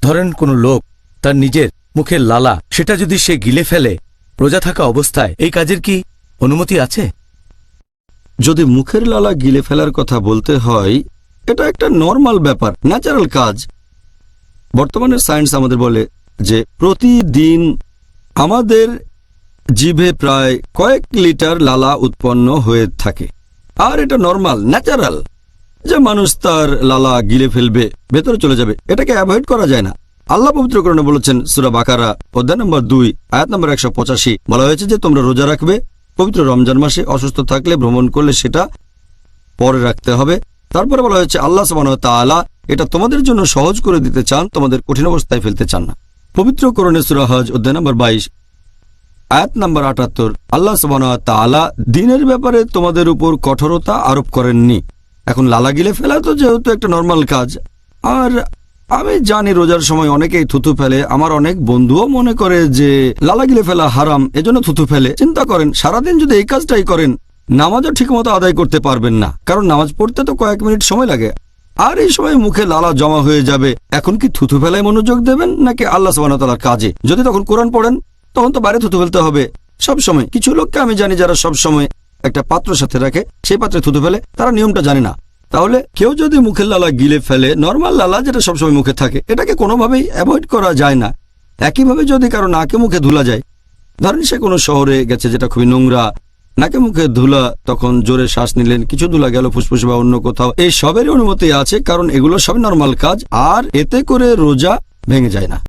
ধরেন কোনো লোক তার নিজের মুখের লালা সেটা যদি সে গিলে ফেলে রোজা থাকা অবস্থায়, এই কাজের কি অনুমতি আছে? যদি মুখের লালা গিলে ফেলার কথা বলতে হয়, এটা একটা নর্মাল ব্যাপার, ন্যাচারাল কাজ। বর্তমানে সায়েন্স আমাদের বলে যে প্রতিদিন আমাদের জিভে প্রায় কয়েক লিটার লালা উৎপন্ন হয়ে থাকে, আর এটা নর্মাল, ন্যাচারাল যে মানুষ তার লালা গিলে ফেলবে, ভেতরে চলে যাবে, এটাকে অ্যাভয়েড করা যায় না। আল্লাহ পবিত্রকরণে বলেছেন সূরা বাকারা অধ্যায় নম্বর 2 আয়াত নম্বর 185, বলা হয়েছে যে তোমরা রোজা রাখবে পবিত্র রমজান মাসে, অসুস্থ থাকলে ভ্রমণ করলে সেটা পরে রাখতে হবে। তারপরে বলা হয়েছে আল্লাহ সুবহানাহু ওয়া তাআলা এটা তোমাদের জন্য সহজ করে দিতে চান, তোমাদের কঠিন অবস্থায় ফেলতে চান না। পবিত্র কোরআনে সূরা হজ অধ্যায় নম্বর 22 আয়াত নম্বর 78, আল্লাহ সুবহানাহু ওয়া তাআলা দ্বীনের ব্যাপারে তোমাদের উপর কঠোরতা আরোপ করেননি। এখন লালা গিলে ফেলা তো যেহেতু একটা নর্মাল কাজ, আর আমি জানি রোজার সময় অনেকেই থুতু ফেলে, আমার অনেক বন্ধুও মনে করে যে লালা গিলে ফেলা হারাম, এজন্য থুতু ফেলে। চিন্তা করেন, সারাদিন যদি এই কাজটাই করেন, নামাজও ঠিকমতো আদায় করতে পারবেন না, কারণ নামাজ পড়তে তো কয়েক মিনিট সময় লাগে, আর এই সময় মুখে লালা জমা হয়ে যাবে। এখন কি থুতু ফেলায় মনোযোগ দেবেন নাকি আল্লাহ সুবহানাহু ওয়া তাআলার কাজে? যদি তখন কোরআন পড়েন তখন তো বাইরে থুতু ফেলতে হবে সব সময়। কিছু লোককে আমি জানি যারা সব সময় একটা পাত্র সাথে রাখে, সেই পাত্রে থুতু ফেলে, তারা নিয়মটা জানে না। তাহলে কেউ যদি মুখের লালা গিলে ফেলে, নর্মাল লালা যেটা সবসময় মুখে থাকে, এটাকে কোনোভাবেই অ্যাভয়েড করা যায় না। একইভাবে যদি কারো নাকে মুখে ধুলা যায়, ধরেন সে কোনো শহরে গেছে যেটা খুবই নোংরা, নাকে মুখে ধুলা, তখন জোরে শ্বাস নিলেন, কিছু ধুলা গেল ফুসফুসে বা অন্য কোথাও, এই সবেরই অনুমতি আছে, কারণ এগুলো সব নর্মাল কাজ, আর এতে করে রোজা ভেঙে যায় না।